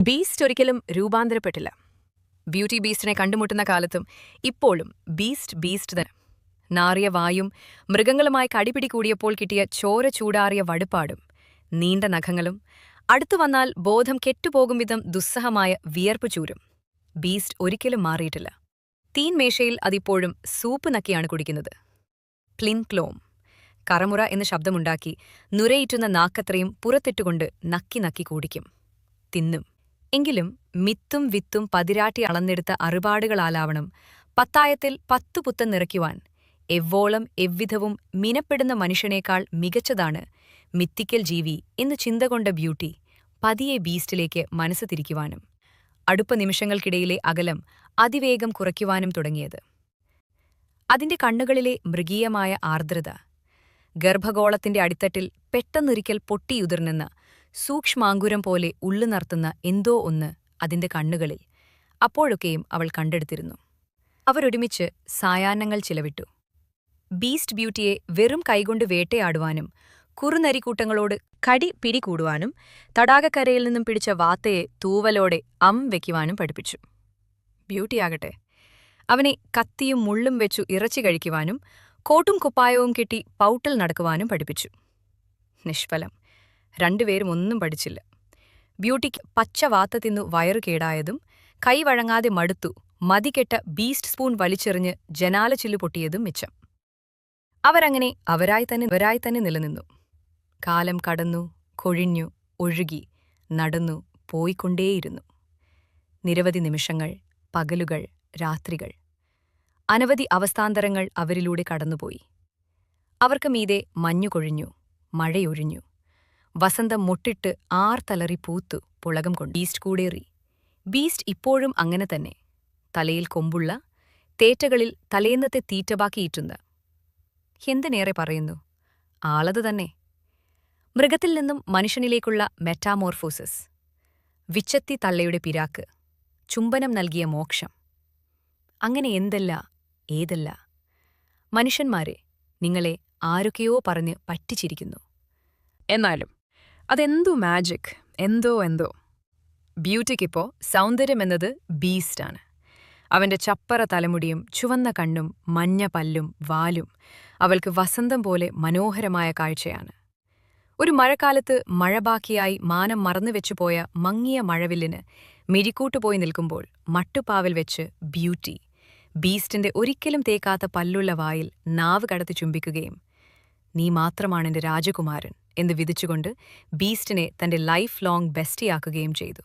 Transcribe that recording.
Beast ഒരിക്കലും രൂപാന്തരപ്പെട്ടില്ല. Beauty ബീസ്റ്റിനെ കണ്ടുമുട്ടുന്ന കാലത്തും ഇപ്പോഴും ബീസ്റ്റ് ബീസ്റ്റ് തന്നെ. നാറിയ വായും മൃഗങ്ങളുമായി കടിപിടി കൂടിയപ്പോൾ കിട്ടിയ ചോര ചൂടാറിയ വടുപ്പാടും നീണ്ട നഖങ്ങളും അടുത്തു വന്നാൽ ബോധം കെട്ടുപോകും വിധം ദുസ്സഹമായ വിയർപ്പ് ചൂരും. ബീസ്റ്റ് ഒരിക്കലും മാറിയിട്ടില്ല. തീൻമേശയിൽ അതിപ്പോഴും സൂപ്പ് നക്കിയാണ് കുടിക്കുന്നത്. ക്ലിൻ ക്ലോം കറമുറ എന്ന ശബ്ദമുണ്ടാക്കി നുരയിട്ടുന്ന നാക്കത്രയും പുറത്തിട്ടുകൊണ്ട് നക്കി നക്കി കുടിക്കും, തിന്നും. എങ്കിലും മിത്തും വിത്തും പതിരാട്ടി അളന്നെടുത്ത അറുപാടുകളാലാവണം പത്തായത്തിൽ 10 പുത്തൻ നിറയ്ക്കുവാൻ എവ്വോളം എவ்விധവും മിനപ്പെടുന്ന മനുഷ്യനേക്കാൾ മികച്ചതാണ് മിത്തിക്കൽ ജീവി എന്ന് ചിന്തകൊണ്ട ബ്യൂട്ടി പതിയെ ബീസ്റ്റിലേക്ക് മനസ്സ് തിരിക്കുവാനും അടുപ്പ നിമിഷങ്ങൾക്കിടയിലെ അകലം അതിവേഗം കുറയ്ക്കുവാനും തുടങ്ങിയത്. അതിന്റെ കണ്ണുകളിലെ മൃഗീയമായ ആർദ്രത, ഗർഭഗോളത്തിന്റെ അടിത്തട്ടിൽ പെട്ടെന്നൊരിക്കൽ പൊട്ടിയുതിർന്നെന്ന സൂക്ഷ്മാങ്കുരം പോലെ ഉള്ളുനർത്തുന്ന എന്തോ ഒന്ന് അതിന്റെ കണ്ണുകളിൽ അപ്പോഴൊക്കെയും അവൾ കണ്ടെടുത്തിരുന്നു. അവരൊരുമിച്ച് സായാഹ്നങ്ങൾ ചിലവിട്ടു. ബീസ്റ്റ് ബ്യൂട്ടിയെ വെറും കൈകൊണ്ട് വേട്ടയാടുവാനും കുറുനരിക്കൂട്ടങ്ങളോട് കടി പിടികൂടുവാനും തടാകക്കരയിൽ നിന്നും പിടിച്ച വാത്തയെ തൂവലോടെ വെക്കുവാനും പഠിപ്പിച്ചു. ബ്യൂട്ടിയാകട്ടെ അവനെ കത്തിയും മുള്ളും വെച്ചു ഇറച്ചി കഴിക്കുവാനും കോട്ടും കുപ്പായവും കെട്ടി പൗട്ടൽ നടക്കുവാനും പഠിപ്പിച്ചു. നിഷ്ഫലം. രണ്ടുപേരും ഒന്നും പഠിച്ചില്ല. ബ്യൂട്ടിക്ക് പച്ച വാത്ത തിന്നു വയറു കേടായതും കൈവഴങ്ങാതെ മടുത്തു മതികെട്ട ബീസ്റ്റ് സ്പൂൺ വലിച്ചെറിഞ്ഞ് ജനാലച്ചില്ലു പൊട്ടിയതും മിച്ചം. അവരങ്ങനെ അവരായി തന്നെ നിലനിന്നു. കാലം കടന്നു, കൊഴിഞ്ഞു, ഒഴുകി, നടന്നു, പോയിക്കൊണ്ടേയിരുന്നു. നിരവധി നിമിഷങ്ങൾ, പകലുകൾ, രാത്രികൾ, അനവധി അവസ്ഥാന്തരങ്ങൾ അവരിലൂടെ കടന്നുപോയി. അവർക്ക് മീതെ മഞ്ഞുകൊഴിഞ്ഞു, മഴയൊഴിഞ്ഞു, വസന്തം മുട്ടിട്ട് ആർത്തലറി പൂത്തു പുളകം കൊണ്ട് ബീസ്റ്റ് കൂടേറി. ബീസ്റ്റ് ഇപ്പോഴും അങ്ങനെ തന്നെ, തലയിൽ കൊമ്പുള്ള, തേറ്റകളിൽ തലേന്നത്തെ തീറ്റബാക്കിയിട്ടുന്ന. എന്തിനേറെ പറയുന്നു, ആളത് തന്നെ. മൃഗത്തിൽ നിന്നും മനുഷ്യനിലേക്കുള്ള മെറ്റാമോർഫോസിസ്, വിച്ചത്തി തള്ളയുടെ പിരാക്ക്, ചുംബനം നൽകിയ മോക്ഷം, അങ്ങനെ എന്തല്ല ഏതല്ല. മനുഷ്യന്മാരെ നിങ്ങളെ ആരൊക്കെയോ പറഞ്ഞ് പറ്റിച്ചിരിക്കുന്നു. എന്നാലും അതെന്തോ മാജിക്, എന്തോ. ബ്യൂട്ടിക്കിപ്പോ സൗന്ദര്യമെന്നത് ബീസ്റ്റാണ്. അവന്റെ ചപ്പറ തലമുടിയും ചുവന്ന കണ്ണും മഞ്ഞ പല്ലും വാലും അവൾക്ക് വസന്തം പോലെ മനോഹരമായ കാഴ്ചയാണ്. ഒരു മഴക്കാലത്ത് മഴ ബാക്കിയായി മാനം മറന്നുവെച്ചുപോയ മങ്ങിയ മഴവില്ലിന് മിഴിക്കൂട്ടുപോയി നിൽക്കുമ്പോൾ മട്ടുപാവിൽ വെച്ച് ബ്യൂട്ടി ബീസ്റ്റിന്റെ ഒരിക്കലും തേക്കാത്ത പല്ലുള്ള വായിൽ നാവ് കടത്തി ചുംബിക്കുകയും നീ മാത്രമാണെന്റെ രാജകുമാരൻ എന്ന് വിധിച്ചുകൊണ്ട് ബീസ്റ്റിനെ തന്റെ ലൈഫ് ലോങ് ബെസ്റ്റിയാക്കുകയും ചെയ്തു.